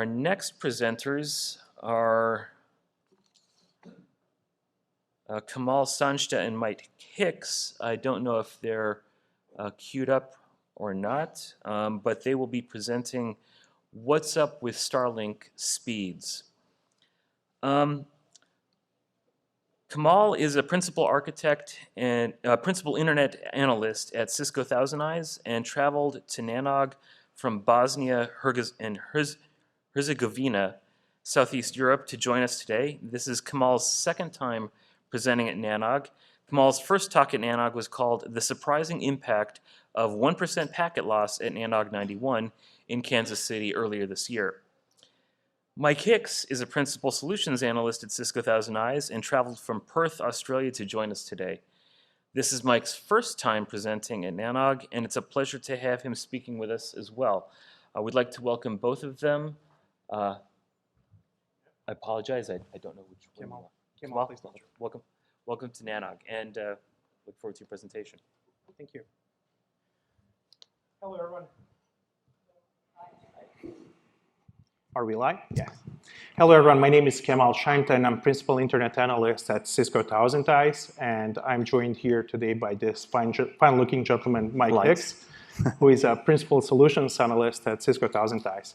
Our next presenters are Kemal, Sanjta, and Mike Hicks. I don't know if they're queued up or not, but they will be presenting What's Up with Starlink Speeds. Kemal is a principal architect and principal internet analyst at Cisco ThousandEyes and traveled to Nanog from Bosnia and Herzegovina, Southeast Europe, to join us today. This is Kemal's second time presenting at Nanog. Kemal's first talk at Nanog was called The Surprising Impact of 1% Packet Loss at Nanog 91 in Kansas City earlier this year. Mike Hicks is a principal solutions analyst at Cisco ThousandEyes and traveled from Perth, Australia to join us today. This is Mike's first time presenting at Nanog, and it's a pleasure to have him speaking with us as well. We'd like to welcome both of them. I apologize, I don't know which one. Kemal, please. Welcome to Nanog, and look forward to your presentation. Thank you. Hello, everyone. Are we live? Yes. Hello, everyone. My name is Kemal Sanjta, and I'm Principal Internet Analyst at Cisco ThousandEyes. And I'm joined here today by this fine-looking gentleman, Mike Hicks, who is a Principal Solutions Analyst at Cisco ThousandEyes.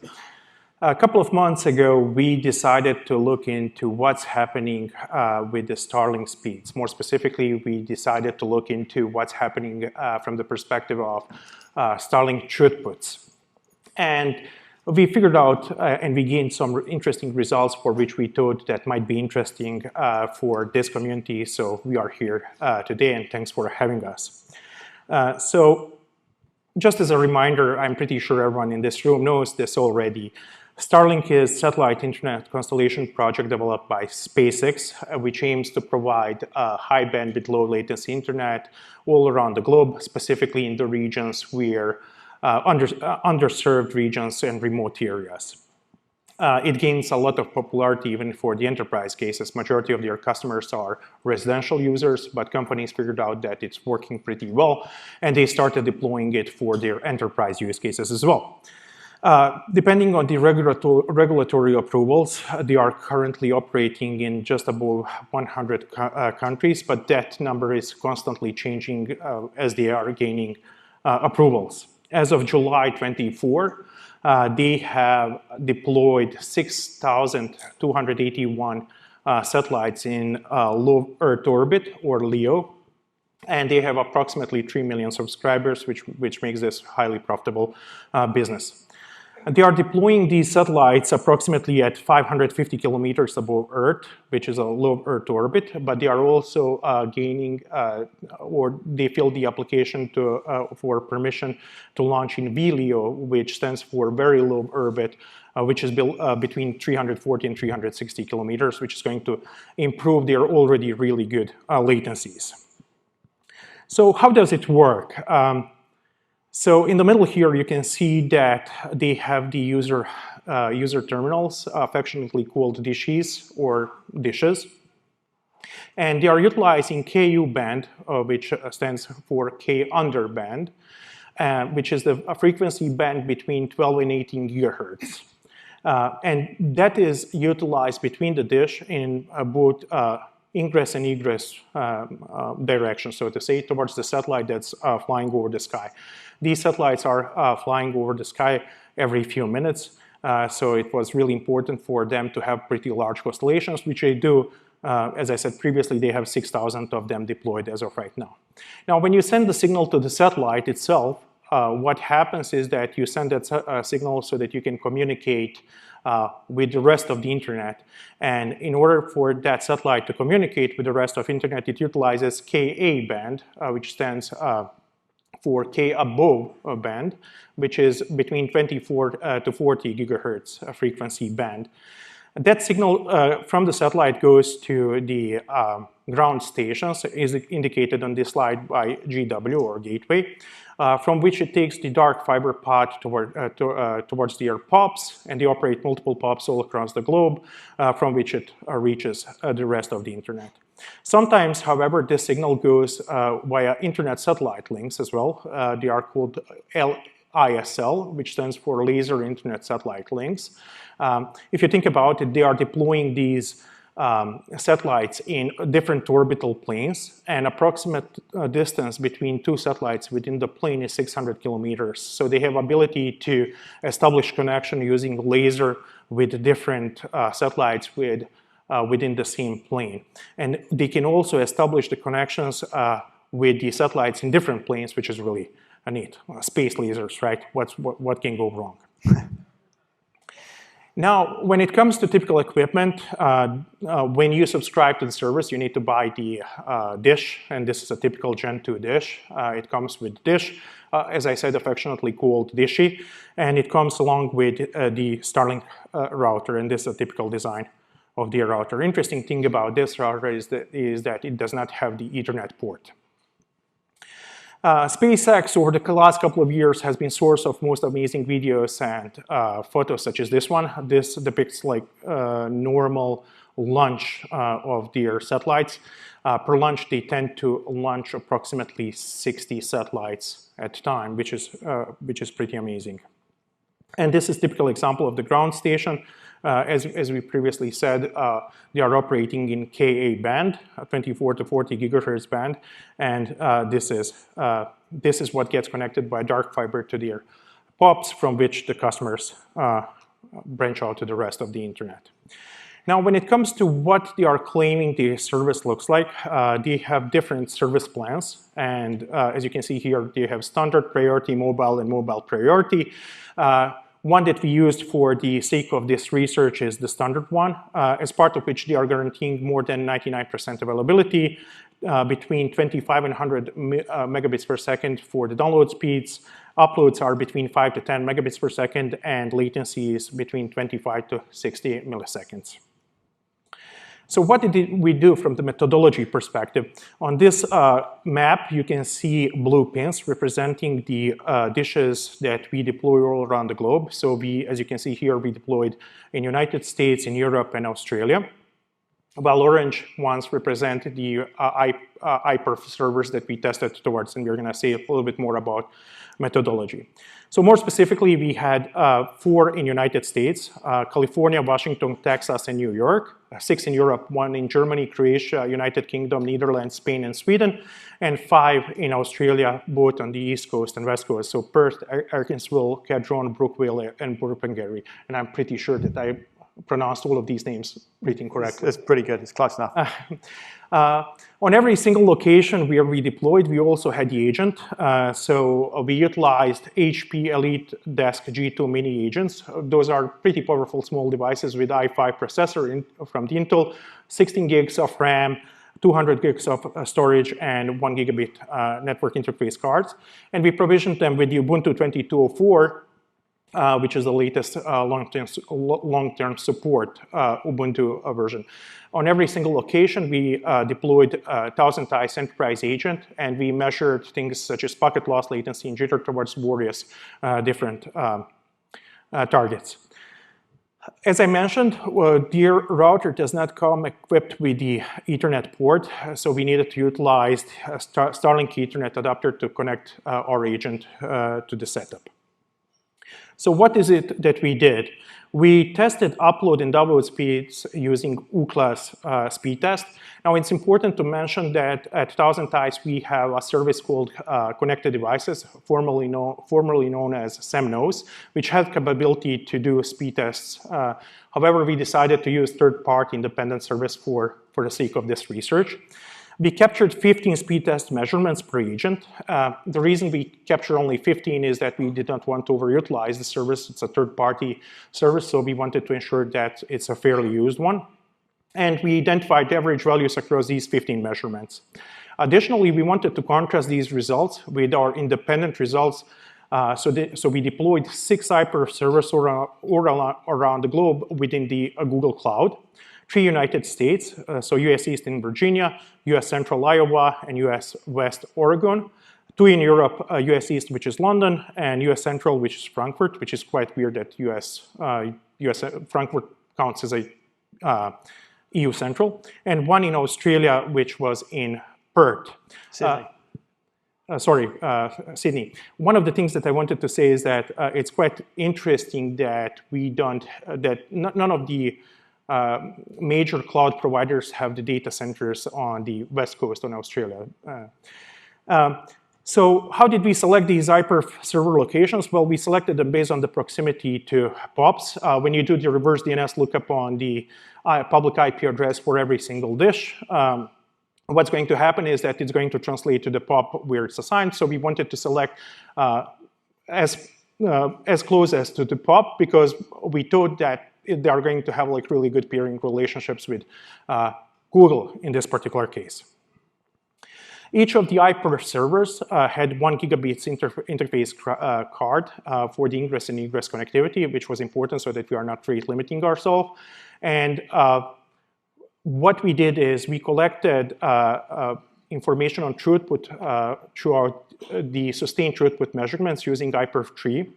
A couple of months ago, we decided to look into what's happening with the Starlink speeds. More specifically, we decided to look into what's happening from the perspective of Starlink throughputs. And we figured out and we gained some interesting results for which we thought that might be interesting for this community. So we are here today, and thanks for having us. So just as a reminder, I'm pretty sure everyone in this room knows this already. Starlink is a satellite internet constellation project developed by SpaceX, which aims to provide high bandwidth, low latency internet all around the globe, specifically in the regions where underserved regions and remote areas. It gains a lot of popularity even for the enterprise cases. Majority of their customers are residential users, but companies figured out that it's working pretty well, and they started deploying it for their enterprise use cases as well. Depending on the regulatory approvals, they are currently operating in just above 100 countries, but that number is constantly changing as they are gaining approvals. As of July 24, they have deployed 6,281 satellites in low Earth orbit, or LEO, and they have approximately 3 million subscribers, which makes this highly profitable business. They are deploying these satellites approximately at 550 kilometers above Earth, which is a low Earth orbit, but they are also gaining, or they fill the application for permission to launch in VLEO, which stands for Very Low Orbit, which is between 340 and 360 kilometers, which is going to improve their already really good latencies. So how does it work? So in the middle here, you can see that they have the user terminals, affectionately called dishes or dishes. And they are utilizing KU band, which stands for K under band, which is a frequency band between 12 and 18 gigahertz. And that is utilized between the dish in both ingress and egress direction, so to say, towards the satellite that's flying over the sky. These satellites are flying over the sky every few minutes, so it was really important for them to have pretty large constellations, which they do. As I said previously, they have 6,000 of them deployed as of right now. Now, when you send the signal to the satellite itself, what happens is that you send that signal so that you can communicate with the rest of the internet. And in order for that satellite to communicate with the rest of internet, it utilizes Ka band, which stands for K above band, which is between 24 to 40 gigahertz frequency band. That signal from the satellite goes to the ground stations, is indicated on this slide by GW, or gateway, from which it takes the dark fiber path towards their POPs, and they operate multiple POPs all across the globe, from which it reaches the rest of the internet. Sometimes, however, this signal goes via internet satellite links as well. They are called ISL, which stands for Laser Internet Satellite Links. If you think about it, they are deploying these satellites in different orbital planes, and approximate distance between two satellites within the plane is 600 kilometers. So they have ability to establish connection using laser with different satellites within the same plane. And they can also establish the connections with the satellites in different planes, which is really neat. Space lasers, right? What can go wrong? Now, when it comes to typical equipment, when you subscribe to the service, you need to buy the dish, and this is a typical Gen 2 dish. It comes with dish, as I said, affectionately called Dishy, and it comes along with the Starlink router, and this is a typical design of the router. Interesting thing about this router is that it does not have the Ethernet port. SpaceX, over the last couple of years, has been source of most amazing videos and photos, such as this one. This depicts like normal launch of their satellites. Per launch, they tend to launch approximately 60 satellites at a time, which is pretty amazing. And this is a typical example of the ground station. As we previously said, they are operating in Ka band, 24 to 40 gigahertz band, and this is what gets connected by dark fiber to their POPs, from which the customers branch out to the rest of the internet. Now, when it comes to what they are claiming the service looks like, they have different service plans, and as you can see here, they have standard priority, mobile, and mobile priority. One that we used for the sake of this research is the standard one, as part of which they are guaranteeing more than 99% availability, between 25 and 100 megabits per second for the download speeds. Uploads are between 5 to 10 megabits per second, and latency is between 25 to 60 milliseconds. So what did we do from the methodology perspective? On this map, you can see blue pins representing the dishes that we deploy all around the globe. So as you can see here, we deployed in United States, in Europe, and Australia. While orange ones represent the iPerf servers that we tested towards, and we're going to say a little bit more about methodology. So more specifically, we had 4 in United States, California, Washington, Texas, and New York, 6 in Europe, 1 in Germany, Croatia, United Kingdom, Netherlands, Spain, and Sweden, and 5 in Australia, both on the East Coast and West Coast. So Perth, Arkansas, Cadron, Brookville, and Burpengary. And I'm pretty sure that I pronounced all of these names pretty correctly. It's pretty good. It's close enough. On every single location where we deployed, we also had the agent. So we utilized HP Elite Desk G2 mini agents. Those are pretty powerful small devices with i5 processor from the Intel, 16 gigs of RAM, 200 gigs of storage, and 1 gigabit network interface cards. And we provisioned them with the Ubuntu 2204, which is the latest long-term support Ubuntu version. On every single location, we deployed ThousandEyes Enterprise Agent, and we measured things such as packet loss, latency, and jitter towards various different targets. As I mentioned, their router does not come equipped with the Ethernet port, so we needed to utilize a Starlink Ethernet adapter to connect our agent to the setup. So what is it that we did? We tested upload and download speeds using Ookla's Speedtest. Now, it's important to mention that at ThousandEyes, we have a service called Connected Devices, formerly known as SEMNOS, which has capability to do speed tests. However, we decided to use third-party independent service for the sake of this research. We captured 15 speed test measurements per agent. The reason we captured only 15 is that we did not want to overutilize the service. It's a third-party service, so we wanted to ensure that it's a fairly used one. And we identified average values across these 15 measurements. Additionally, we wanted to contrast these results with our independent results. So we deployed 6 iPerf servers around the globe within the Google Cloud. 3 United States, so US East in Virginia, US Central Iowa, and US West Oregon. 2 in Europe, US East, which is London, and US Central, which is Frankfurt, which is quite weird that Frankfurt counts as a EU Central. And 1 in Australia, which was in Perth. Sydney. One of the things that I wanted to say is that it's quite interesting that we don't, none of the major cloud providers have the data centers on the West Coast on Australia. So how did we select these hyper server locations? Well, we selected them based on the proximity to POPs. When you do the reverse DNS lookup on the public IP address for every single dish, what's going to happen is that it's going to translate to the POP where it's assigned. So we wanted to select as close as to the POP because we thought that they are going to have like really good peering relationships with Google in this particular case. Each of the hyper servers had 1 gigabit interface card for the ingress and egress connectivity, which was important so that we are not rate limiting ourselves. And what we did is we collected information on throughput throughout the sustained throughput measurements using Hyper-3.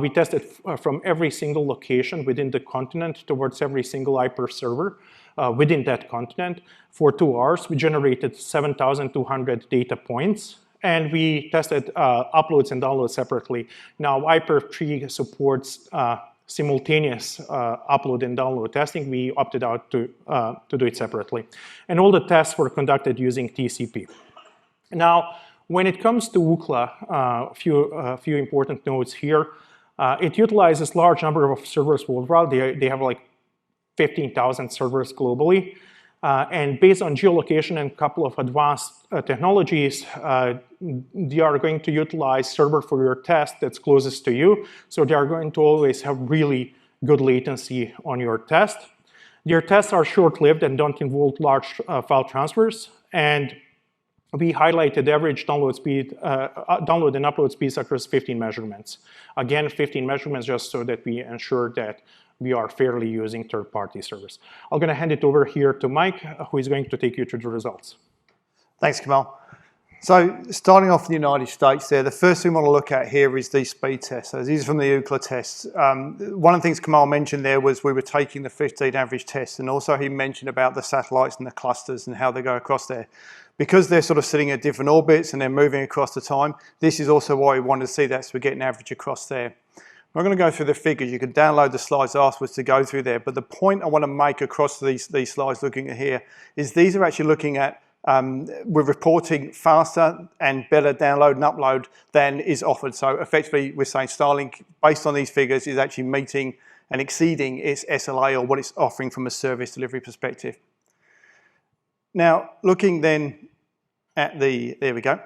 We tested from every single location within the continent towards every single hyper server within that continent for 2 hours. We generated 7,200 data points, and we tested uploads and downloads separately. Now, Hyper-3 supports simultaneous upload and download testing. We opted out to do it separately. And all the tests were conducted using TCP. Now, when it comes to Ookla, a few important notes here. It utilizes large number of servers worldwide. They have like 15,000 servers globally. And based on geolocation and a couple of advanced technologies, they are going to utilize server for your test that's closest to you. So they are going to always have really good latency on your test. Their tests are short-lived and don't involve large file transfers. And we highlighted average download speed, download and upload speeds across 15 measurements. Again, 15 measurements just so that we ensure that we are fairly using third-party servers. I'm going to hand it over here to Mike, who is going to take you through the results. Thanks, Kemal. So starting off in the United States there, the first thing we want to look at here is the speed test. So these are from the Ookla tests. One of the things Kemal mentioned there was we were taking the 15 average tests, and also he mentioned about the satellites and the clusters and how they go across there. Because they're sort of sitting at different orbits and they're moving across the time, this is also why we wanted to see that, so we get an average across there. I'm not going to go through the figures. You can download the slides afterwards to go through there. But the point I want to make across these slides looking at here is these are actually looking at, we're reporting faster and better download and upload than is offered. So effectively, we're saying Starlink, based on these figures, is actually meeting and exceeding its SLA or what it's offering from a service delivery perspective. Now, looking then at the, there we go.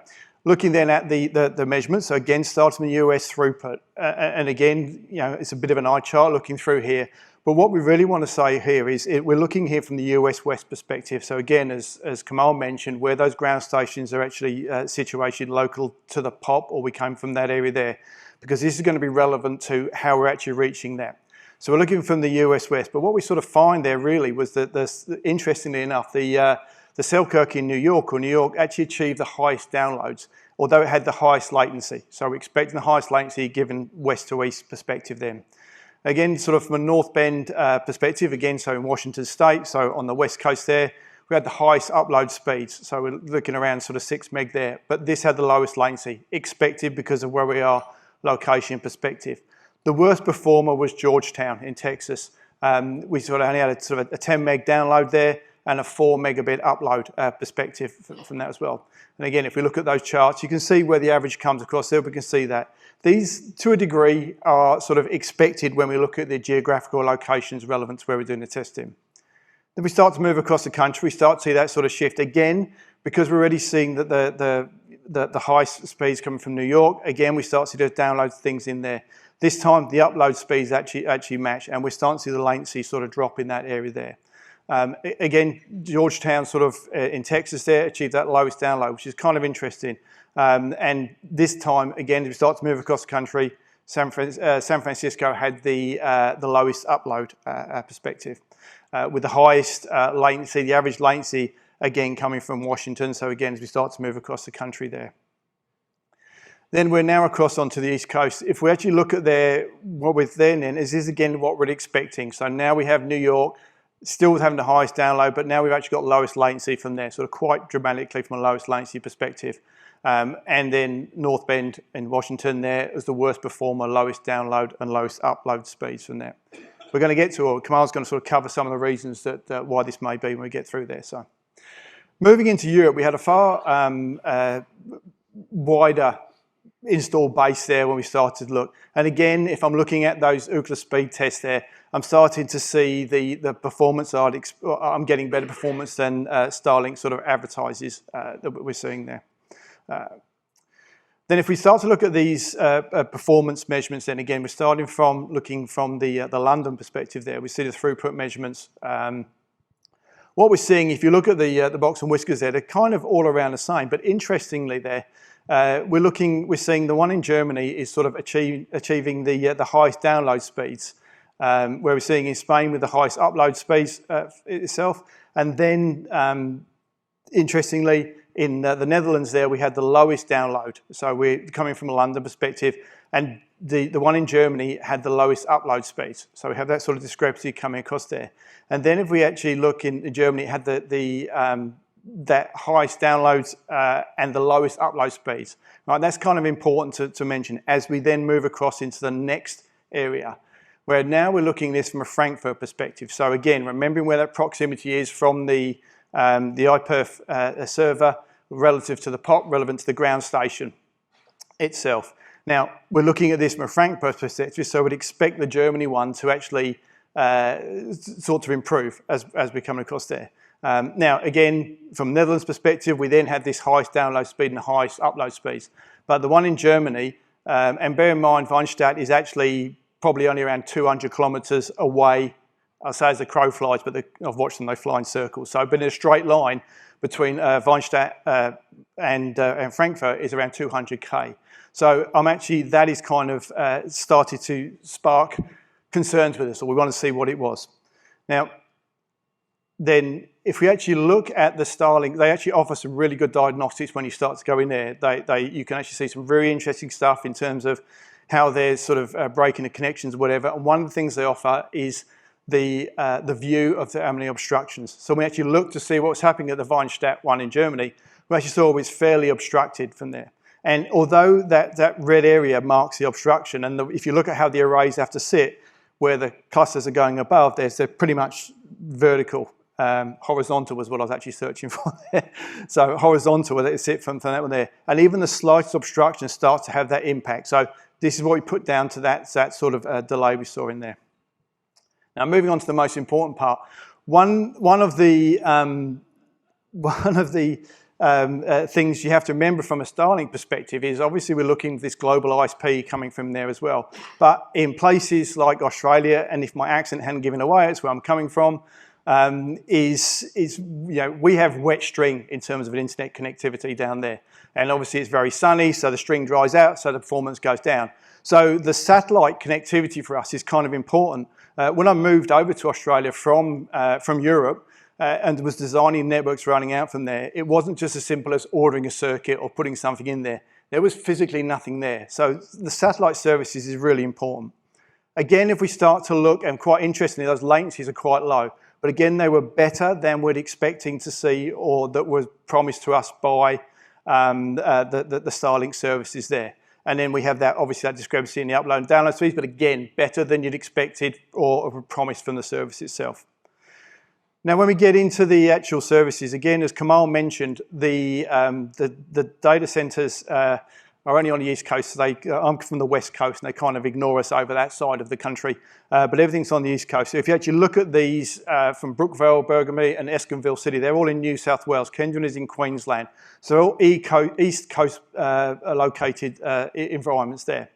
Looking then at the measurements, so again, starting with the US throughput. And again, you know, it's a bit of an eye chart looking through here. But what we really want to say here is we're looking here from the US West perspective. So again, as Kemal mentioned, where those ground stations are actually situated local to the POP, or we came from that area there, because this is going to be relevant to how we're actually reaching that. So we're looking from the US West. But what we sort of find there really was that, interestingly enough, the Selkirk in New York actually achieved the highest downloads, although it had the highest latency. So we're expecting the highest latency given west to east perspective then. Again, sort of from a North Bend perspective, again, so in Washington State, so on the west coast there, we had the highest upload speeds. So we're looking around sort of 6 meg there, but this had the lowest latency, expected because of where we are location perspective. The worst performer was Georgetown in Texas. We sort of only had a 10 meg download there, and a 4 megabit upload perspective from that as well. And again, if we look at those charts, you can see where the average comes across there. We can see that. These, to a degree, are sort of expected when we look at the geographical locations relevant to where we're doing the testing. Then we start to move across the country. We start to see that sort of shift. Again, because we're already seeing that the high speeds coming from New York, again, we start to see those download things in there. This time, the upload speeds actually match, and we're starting to see the latency sort of drop in that area there. Again, Georgetown sort of in Texas there achieved that lowest download, which is kind of interesting. And this time, again, as we start to move across the country, San Francisco had the lowest upload perspective, with the highest latency, the average latency, again, coming from Washington. So again, as we start to move across the country there. Then we're now across onto the East Coast. If we actually look at what we're then in, is this again what we're expecting. So now we have New York, still having the highest download, but now we've actually got lowest latency from there, sort of quite dramatically from a lowest latency perspective. And then North Bend in Washington there is the worst performer, lowest download and lowest upload speeds from there. We're going to get to, or Kemal's going to sort of cover some of the reasons that why this may be when we get through there. So, moving into Europe, we had a far wider install base there when we started to look. And again, if I'm looking at those Ookla speed tests there, I'm starting to see the performance. I'm getting better performance than Starlink sort of advertises that we're seeing there. Then if we start to look at these performance measurements, then again, we're starting from looking from the London perspective there. We see the throughput measurements. What we're seeing, if you look at the box and whiskers there, they're kind of all around the same. But interestingly there, we're seeing the one in Germany is sort of achieving the highest download speeds, where we're seeing in Spain with the highest upload speeds itself. And then, interestingly, in the Netherlands there, we had the lowest download. So we're coming from a London perspective, and the one in Germany had the lowest upload speeds. So we have that sort of discrepancy coming across there. And then if we actually look in Germany, it had that highest downloads and the lowest upload speeds. Right, that's kind of important to mention as we then move across into the next area, where now we're looking at this from a Frankfurt perspective. So again, remembering where that proximity is from the iPerf server relative to the POP, relevant to the ground station itself. Now, we're looking at this from a Frankfurt perspective, so we'd expect the Germany one to actually sort of improve as we're coming across there. Now, again, from Netherlands perspective, we then had this highest download speed and the highest upload speeds. But the one in Germany, and bear in mind, Weinstadt is actually probably only around 200 kilometers away. I'll say as the crow flies, but I've watched them, they fly in circles. So, but in a straight line between Weinstadt and Frankfurt is around 200k. So that is kind of started to spark concerns with us, or we want to see what it was. Now, then if we actually look at the Starlink, they actually offer some really good diagnostics when you start to go in there. You can actually see some very interesting stuff in terms of how they're sort of breaking the connections or whatever. And one of the things they offer is the view of how many obstructions. So we actually looked to see what was happening at the Weinstadt one in Germany. We actually saw it was fairly obstructed from there. And although that red area marks the obstruction, and if you look at how the arrays have to sit, where the clusters are going above, they're pretty much vertical. Horizontal was what I was actually searching for there. So horizontal, where they sit from that one there. And even the slightest obstruction starts to have that impact. So this is what we put down to that sort of delay we saw in there. Now moving on to the most important part. One of the things you have to remember from a Starlink perspective is obviously we're looking at this global ISP coming from there as well. But in places like Australia, and if my accent hadn't given away, it's where I'm coming from, we have wet string in terms of an internet connectivity down there. And obviously it's very sunny, so the string dries out, so the performance goes down. So the satellite connectivity for us is kind of important. When I moved over to Australia from Europe, and was designing networks running out from there, it wasn't just as simple as ordering a circuit or putting something in there. There was physically nothing there. So the satellite services is really important. Again, if we start to look, and quite interestingly, those latencies are quite low. But again, they were better than we're expecting to see or that was promised to us by the Starlink services there. And then we have that, obviously, that discrepancy in the upload and download speeds, but again, better than you'd expected or promised from the service itself. Now, when we get into the actual services, again, as Kemal mentioned, the data centers are only on the East Coast. So I'm from the West Coast, and they kind of ignore us over that side of the country. But everything's on the East Coast. So if you actually look at these from Brookvale, Bergamy, and Esconville City, they're all in New South Wales. Kendron is in Queensland. So they're all East Coast located environments there.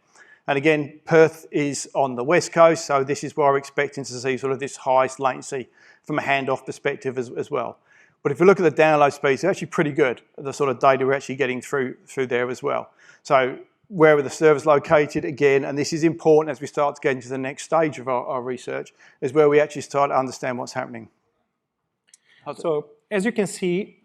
And again, Perth is on the West Coast, so this is where we're expecting to see sort of this highest latency from a handoff perspective as well. But if you look at the download speeds, they're actually pretty good, the sort of data we're actually getting through there as well. So where are the servers located again, and this is important as we start to get into the next stage of our research, is where we actually start to understand what's happening. So as you can see,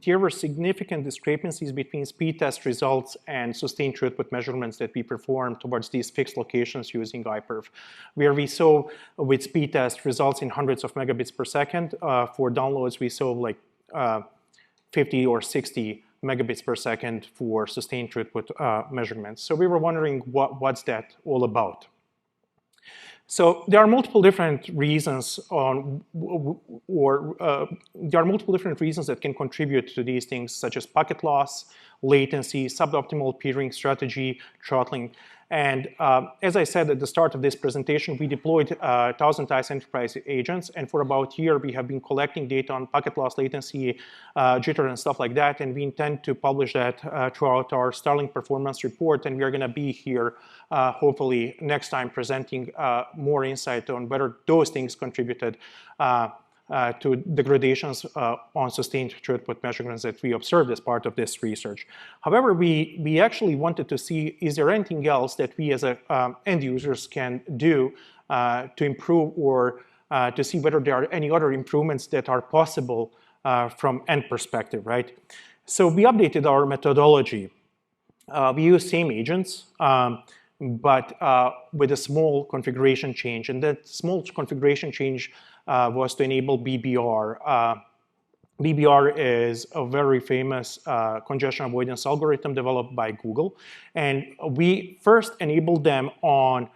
there were significant discrepancies between speed test results and sustained throughput measurements that we performed towards these fixed locations using iPerf, where we saw with speed test results in hundreds of megabits per second. For downloads, we saw like 50 or 60 megabits per second for sustained throughput measurements. So we were wondering what's that all about. So there are multiple different reasons that can contribute to these things, such as packet loss, latency, suboptimal peering strategy, throttling. And as I said at the start of this presentation, we deployed ThousandEyes enterprise agents, and for about a year we have been collecting data on packet loss, latency, jitter, and stuff like that, and we intend to publish that throughout our Starlink performance report, and we are going to be here hopefully next time presenting more insight on whether those things contributed to degradations on sustained throughput measurements that we observed as part of this research. However, we actually wanted to see, is there anything else that we as end users can do to improve or to see whether there are any other improvements that are possible from end perspective, right? So we updated our methodology. We use same agents, but with a small configuration change, and that small configuration change was to enable BBR. BBR is a very famous congestion avoidance algorithm developed by Google. And we first enabled them on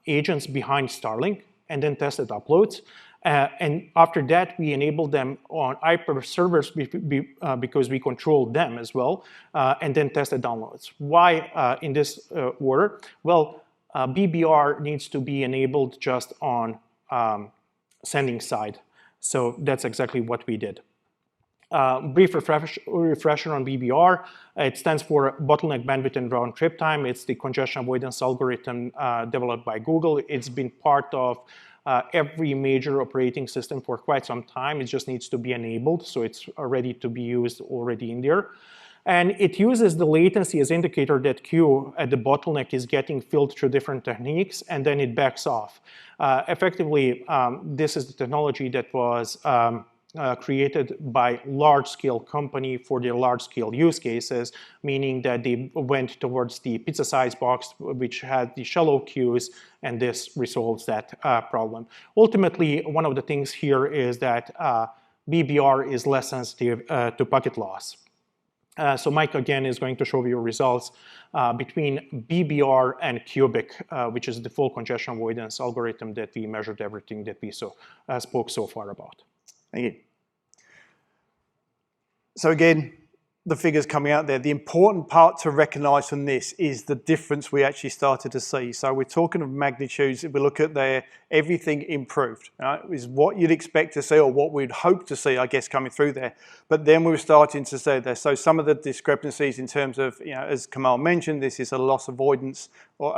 agents behind Starlink and then tested uploads. And after that, we enabled them on Hyper servers because we controlled them as well, and then tested downloads. Why in this order? Well, BBR needs to be enabled just on sending side. So that's exactly what we did. Brief refresher on BBR. It stands for bottleneck bandwidth and round trip time. It's the congestion avoidance algorithm developed by Google. It's been part of every major operating system for quite some time. It just needs to be enabled, so it's ready to be used already in there. And it uses the latency as indicator that queue at the bottleneck is getting filled through different techniques, and then it backs off. Effectively, this is the technology that was created by large-scale company for their large-scale use cases, meaning that they went towards the pizza-sized box, which had the shallow queues, and this resolves that problem. Ultimately, one of the things here is that BBR is less sensitive to packet loss. So Mike, again, is going to show you results between BBR and Cubic, which is the full congestion avoidance algorithm that we measured everything that we spoke so far about. Thank you. So again, the figures coming out there, the important part to recognize from this is the difference we actually started to see. So we're talking of magnitudes. If we look at there, everything improved. Right? Is what you'd expect to see or what we'd hope to see, I guess, coming through there. But then we were starting to see there. So some of the discrepancies in terms of, as Kemal mentioned, this is a loss avoidance or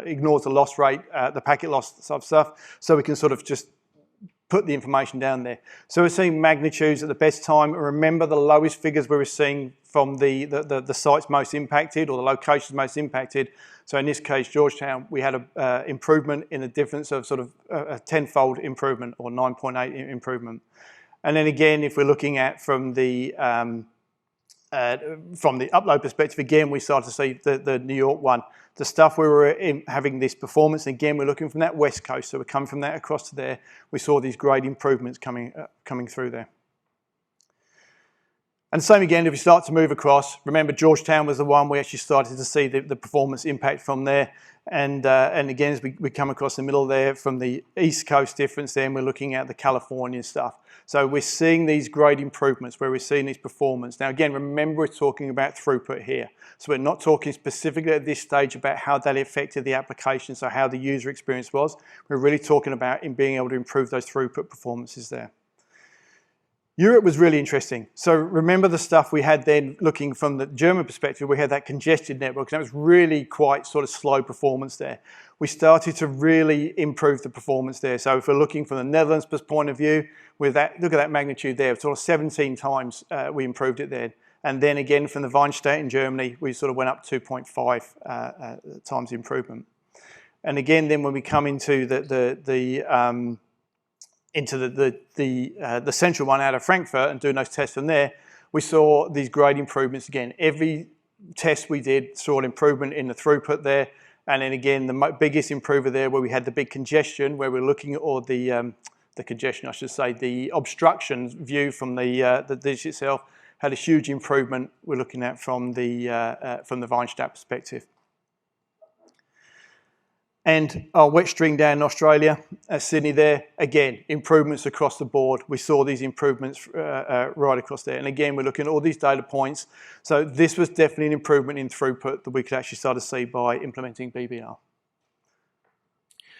ignores the loss rate, the packet loss stuff. So we can sort of just put the information down there. So we're seeing magnitudes at the best time. Remember, the lowest figures we were seeing from the sites most impacted or the locations most impacted. So in this case, Georgetown, we had an improvement in the difference of sort of a 10-fold improvement or 9.8 improvement. And then again, if we're looking at from the upload perspective, again, we started to see the New York one. The stuff we were having this performance, again, we're looking from that west coast, so we're coming from that across to there. We saw these great improvements coming through there. And same again, if we start to move across, remember Georgetown was the one we actually started to see the performance impact from there. And again, as we come across the middle there from the East Coast difference there, and we're looking at the California stuff. So we're seeing these great improvements where we're seeing these performance. Now again, remember we're talking about throughput here. So we're not talking specifically at this stage about how that affected the application, so how the user experience was. We're really talking about in being able to improve those throughput performances there. Europe was really interesting. So remember the stuff we had then looking from the German perspective, we had that congested network, and that was really quite sort of slow performance there. We started to really improve the performance there. So if we're looking from the Netherlands point of view, with that, look at that magnitude there, sort of 17 times we improved it there. And then again from the Weinstadt in Germany, we sort of went up 2.5 times improvement. And again, then when we come into the central one out of Frankfurt and doing those tests from there, we saw these great improvements again. Every test we did saw an improvement in the throughput there. And then again, the biggest improver there where we had the big congestion, where we're looking at all the congestion, I should say, the obstruction view from the dish itself. had a huge improvement we're looking at from the Sanjta perspective. And our wet string down in Australia, Sydney there, again, improvements across the board. We saw these improvements right across there. And again, we're looking at all these data points. So this was definitely an improvement in throughput that we could actually start to see by implementing BBR.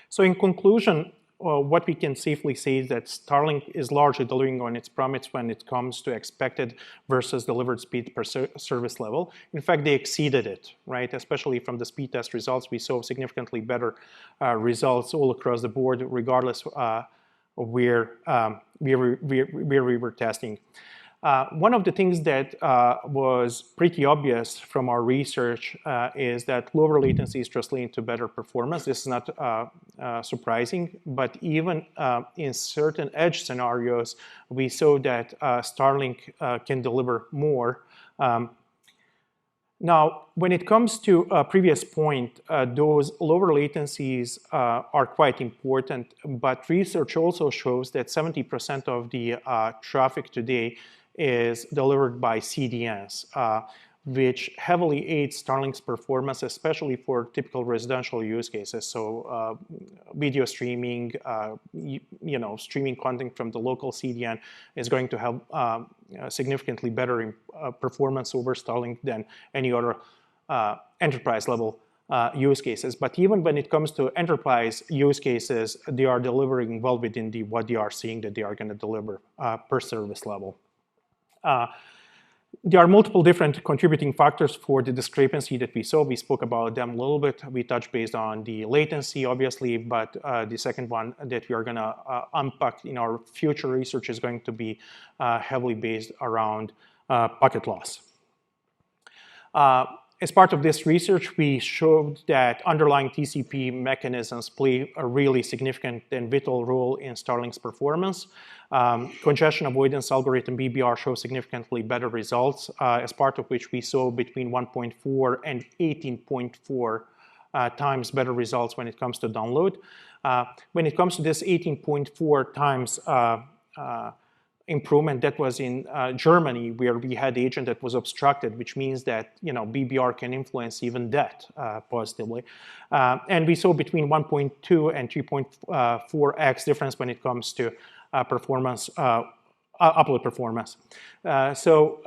So in conclusion, what we can safely say is that Starlink is largely delivering on its promise when it comes to expected versus delivered speed per service level. In fact, they exceeded it, right? Especially from the speed test results, we saw significantly better results all across the board, regardless of where we were testing. One of the things that was pretty obvious from our research is that lower latency is translating to better performance. This is not surprising, but even in certain edge scenarios, we saw that Starlink can deliver more. Now, when it comes to a previous point, those lower latencies are quite important, but research also shows that 70% of the traffic today is delivered by CDNs, which heavily aids Starlink's performance, especially for typical residential use cases. So video streaming, streaming content from the local CDN is going to have significantly better performance over Starlink than any other enterprise level use cases. But even when it comes to enterprise use cases, they are delivering well within what they are saying that they are going to deliver per service level. There are multiple different contributing factors for the discrepancy that we saw. We spoke about them a little bit. We touched based on the latency, obviously, but the second one that we are going to unpack in our future research is going to be heavily based around packet loss. As part of this research, we showed that underlying TCP mechanisms play a really significant and vital role in Starlink's performance. Congestion avoidance algorithm BBR shows significantly better results, as part of which we saw between 1.4 and 18.4 times better results when it comes to download. When it comes to this 18.4 times improvement, that was in Germany, where we had agent that was obstructed, which means that BBR can influence even that positively. And we saw between 1.2 and 3.4x difference when it comes to performance, upload performance. So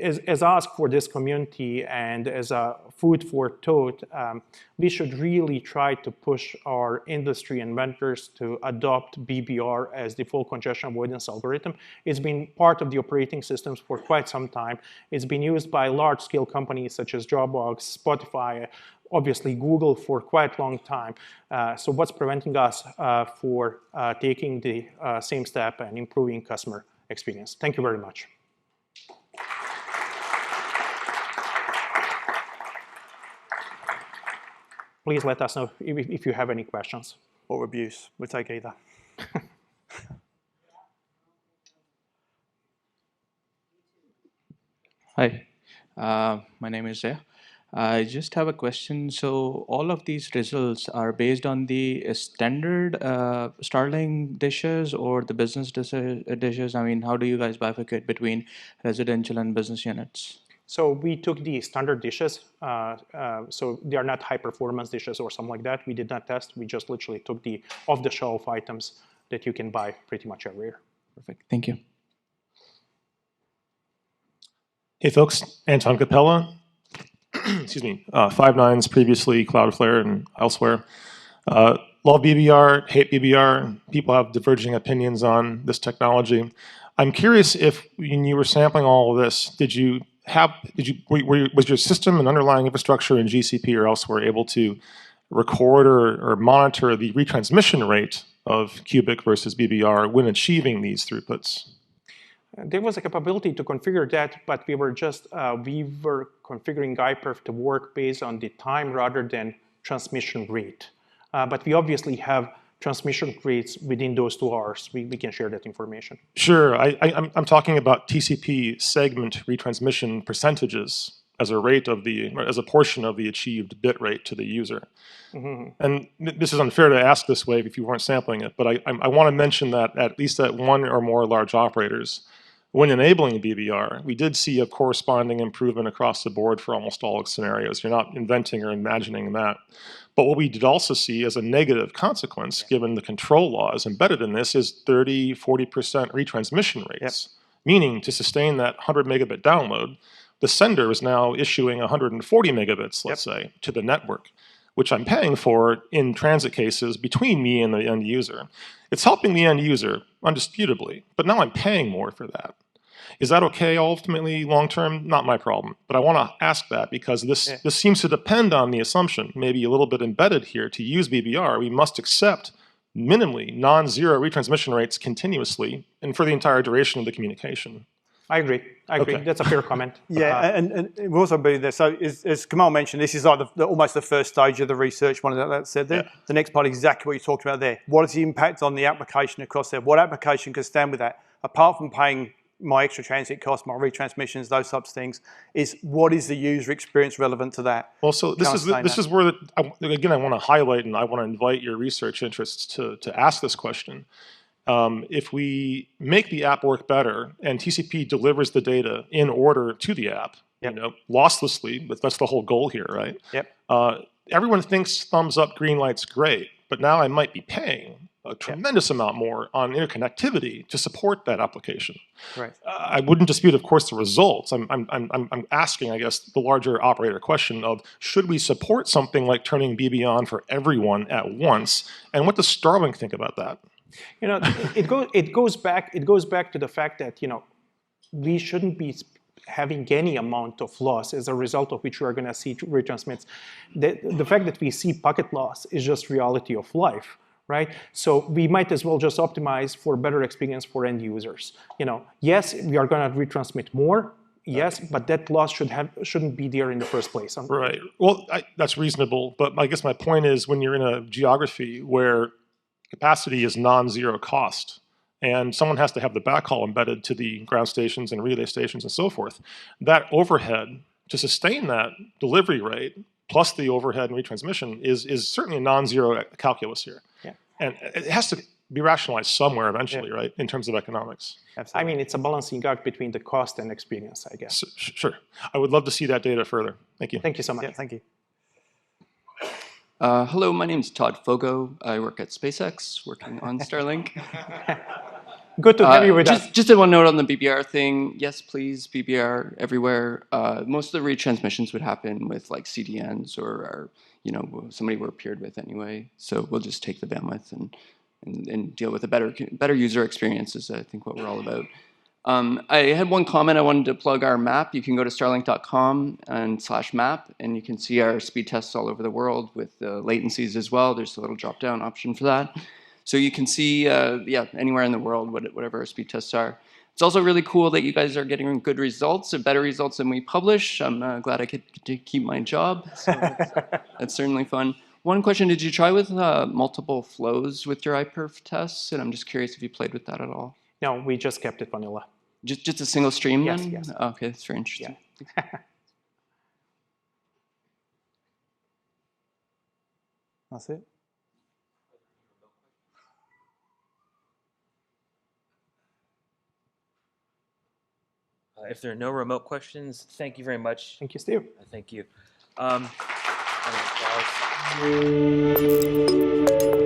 as asked for this community and as a food for thought, we should really try to push our industry and vendors to adopt BBR as the full congestion avoidance algorithm. It's been part of the operating systems for quite some time. It's been used by large-scale companies such as Dropbox, Spotify, obviously Google for quite a long time. So what's preventing us for taking the same step and improving customer experience? Thank you very much. Please let us know if you have any questions. Or abuse, we'll take either. Hi, my name is Zaya. I just have a question. So all of these results are based on the standard Starlink dishes or the business dishes? I mean, how do you guys bifurcate between residential and business units? So we took the standard dishes. So they are not high performance dishes or something like that. We did not test. We just literally took the off-the-shelf items that you can buy pretty much everywhere. Perfect. Thank you. Hey folks, Anton Capella. Excuse me. Five9's previously Cloudflare and elsewhere. Love BBR, hate BBR. People have diverging opinions on this technology. I'm curious if when you were sampling all of this, was your system and underlying infrastructure in GCP or elsewhere able to record or monitor the retransmission rate of cubic versus BBR when achieving these throughputs? There was a capability to configure that, but we were configuring iPerf to work based on the time rather than transmission rate. But we obviously have transmission rates within those 2 hours. We can share that information. Sure. I'm talking about TCP segment retransmission percentages as a portion of the achieved bit rate to the user. Mm-hmm. And this is unfair to ask this way if you weren't sampling it, but I want to mention that at least at one or more large operators, When enabling BBR, we did see a corresponding improvement across the board for almost all scenarios. You're not inventing or imagining that. But what we did also see as a negative consequence, given the control laws embedded in this, is 30, 40% retransmission rates. Meaning, to sustain that 100 megabit download, the sender is now issuing 140 megabits, let's say, to the network, which I'm paying for in transit cases between me and the end user. It's helping the end user, undisputably, but now I'm paying more for that. Is that okay ultimately long-term? Not my problem. But I want to ask that because this seems to depend on the assumption, maybe a little bit embedded here, to use BBR, we must accept minimally non-zero retransmission rates continuously and for the entire duration of the communication. I agree. I agree. Okay. That's a fair comment. Yeah, and we'll also be there. So as Kemal mentioned, this is like almost the first stage of the research, one of that said there. Yeah. The next part is exactly what you talked about there. What is the impact on the application across there? What application can stand with that? Apart from paying my extra transit costs, my retransmissions, those types of things, is what is the user experience relevant to that? Well, so this is where, again, I want to highlight and I want to invite your research interests to ask this question. If we make the app work better and TCP delivers the data in order to the app, you know, losslessly, but that's the whole goal here, right? Everyone thinks thumbs up, green light's great, but now I might be paying a tremendous amount more on interconnectivity to support that application. Right. I wouldn't dispute, of course, the results. I'm asking, I guess, the larger operator question of should we support something like turning BB on for everyone at once, and what does Starlink think about that? You know, it goes back to the fact that, you know, we shouldn't be having any amount of loss as a result of which we are going to see retransmits. The fact that we see packet loss is just reality of life, right? So we might as well just optimize for better experience for end users. You know, yes, we are going to retransmit more. Yes, but that loss shouldn't be there in the first place. Right. Well, that's reasonable. But I guess my point is when you're in a geography where capacity is non-zero cost, and someone has to have the backhaul embedded to the ground stations and relay stations and so forth, that overhead to sustain that delivery rate plus the overhead and retransmission is certainly a non-zero calculus here. Yeah. And it has to be rationalized somewhere eventually, right, in terms of economics. Absolutely. I mean, it's a balancing act between the cost and experience, I guess. So, sure. I would love to see that data further. Thank you. Thank you so much. Yeah, thank you. Hello, my name is Todd Fogo. I work at SpaceX, working on Starlink. Good to have you with us. Just one note on the BBR thing. Yes, please, BBR everywhere. Most of the retransmissions would happen with like CDNs or you know, somebody we're paired with anyway. So we'll just take the bandwidth and deal with a better user experience is I think what we're all about. I had one comment I wanted to plug our map. You can go to starlink.com and /map, and you can see our speed tests all over the world with the latencies as well. There's a little drop-down option for that. So you can see, anywhere in the world, whatever our speed tests are. It's also really cool that you guys are getting good results, better results than we publish. I'm glad I get to keep my job, so that's certainly fun. One question, did you try with multiple flows with your iPerf tests? And I'm just curious if you played with that at all. No, we just kept it vanilla. Just a single stream then? Yes. Okay, that's very interesting. Yeah. That's it. If there are no remote questions, thank you very much. Thank you, Steve. Thank you. Round of applause.